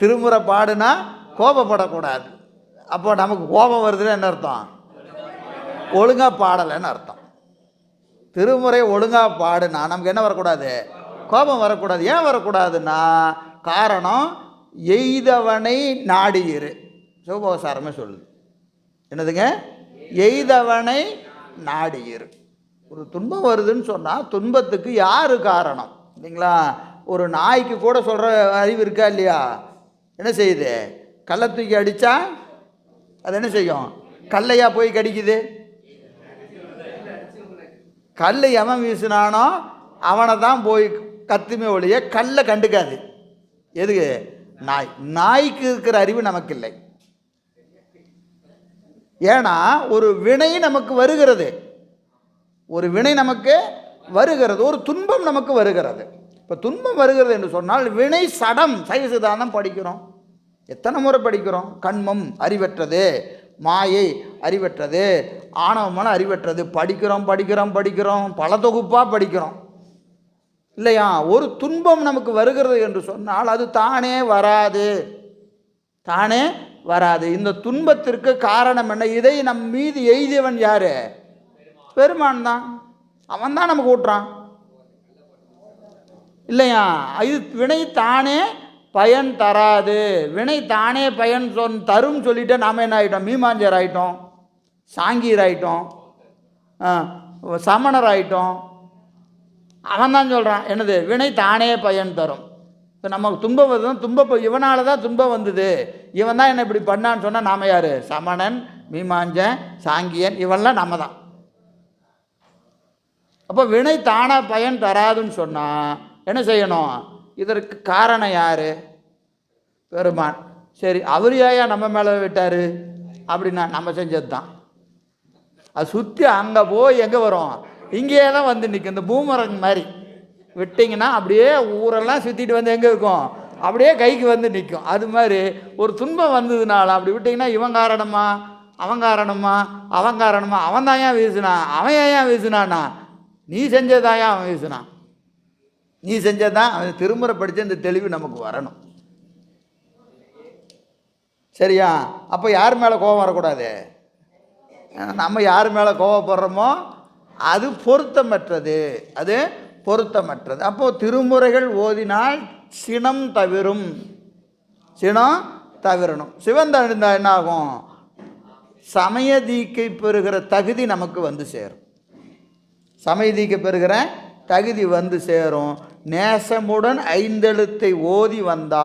திருமுறை பாடுனா கோபப்படக்கூடாது. அப்போ நமக்கு கோபம் வருதுன்னு என்ன அர்த்தம்? ஒழுங்காக பாடலைன்னு அர்த்தம். திருமுறை ஒழுங்காக பாடுனா நமக்கு என்ன வரக்கூடாது? கோபம் வரக்கூடாது. ஏன் வரக்கூடாதுன்னா காரணம் எய்தவனை நாடியிரு. சிவபோசாரமே சொல்லுது. என்னதுங்க? எய்தவனை நாடியிரு. ஒரு துன்பம் வருதுன்னு சொன்னால் துன்பத்துக்கு யார் காரணம் இல்லைங்களா? ஒரு நாய்க்கு கூட சொல்கிற அறிவு இருக்கா இல்லையா? என்ன செய்யுது? கல்லை தூக்கி அடித்தா அது என்ன செய்யும்? கல்லையா போய் கடிக்குது? கல்லை எவன் வீசினானோ அவனை தான் போய் கத்துமே ஒழிய கல்லை கண்டுக்காது. எதுக்கு? நாய். நாய்க்கு இருக்கிற அறிவு நமக்கு இல்லை. ஏன்னா ஒரு வினை நமக்கு வருகிறது, ஒரு வினை நமக்கு வருகிறது, ஒரு துன்பம் நமக்கு வருகிறது. இப்போ துன்பம் வருகிறது என்று சொன்னால் வினை சடம். சைவ சித்தாந்தம் படிக்கிறோம், எத்தனை முறை படிக்கிறோம்? கண்மம் அறிவற்றது, மாயை அறிவற்றது, ஆணவமான அறிவற்றது. படிக்கிறோம் படிக்கிறோம் படிக்கிறோம், பல தொகுப்பாக படிக்கிறோம் இல்லையா? ஒரு துன்பம் நமக்கு வருகிறது என்று சொன்னால் அது தானே வராது, தானே வராது. இந்த துன்பத்திற்கு காரணம் என்ன? இதை நம் மீது எய்தியவன் யாரு? பெருமான் தான். அவன் தான் நமக்கு ஊட்டுறான் இல்லையா? இது வினை தானே பயன் தராது. வினை தானே பயன் தரும் சொல்லிட்டு நாம் என்ன ஆகிட்டோம்? மீமாஞ்சர் ஆகிட்டோம், சாங்கீர் ஆகிட்டோம், சமணர் ஆகிட்டோம். அவன் தான் சொல்கிறான் என்னது? வினை தானே பயன் தரும். இப்போ நமக்கு துன்பம் வருது, துன்பம் இவனால தான் துன்பம் வந்தது, இவன் தான் என்ன இப்படி பண்ணான்னு சொன்னால் நாம் யார்? சமணன், மீமாஞ்சன், சாங்கியன், இவன்லாம் நம்ம தான். அப்போ வினை தானே பயன் தராதுன்னு சொன்னால் என்ன செய்யணும்? இதற்கு காரணம் யார்? பெருமான். சரி, அவர் ஏயா நம்ம மேலே விட்டார் அப்படின்னா நம்ம செஞ்சது தான். அது சுற்றி அங்கே போய் எங்கே வரும்? இங்கேயே தான் வந்து நிற்கும். இந்த பூமரங் மாதிரி விட்டிங்கன்னா அப்படியே ஊரெல்லாம் சுற்றிட்டு வந்து எங்கே இருக்கும்? அப்படியே கைக்கு வந்து நிற்கும். அது மாதிரி ஒரு துன்பம் வந்ததுனால அப்படி விட்டிங்கன்னா இவன் காரணமா அவன் காரணமா அவன் காரணமா? அவன் தான் ஏன் வீசினான்? அவன் ஏன் வீசினானா? நீ செஞ்சதாயா அவன் வீசினான்? நீ செஞ்சதான். அவன் திருமுறை படித்த இந்த தெளிவு நமக்கு வரணும். சரியா? அப்போ யார் மேலே கோபம் வரக்கூடாது? நம்ம யார் மேலே கோபப்படுறோமோ அது பொருத்தமற்றது, அது பொருத்தமற்றது. அப்போது திருமுறைகள் ஓதினால் சினம் தவிரும், சினம் தவிரணும். சிவந்தழிந்தா என்ன ஆகும்? சமய தீக்கை பெறுகிற தகுதி நமக்கு வந்து சேரும். சமய தீக்கை பெறுகிற தகுதி வந்து சேரும். நேசமுடன் ஐந்தெழுத்தை ஓதி வந்தால்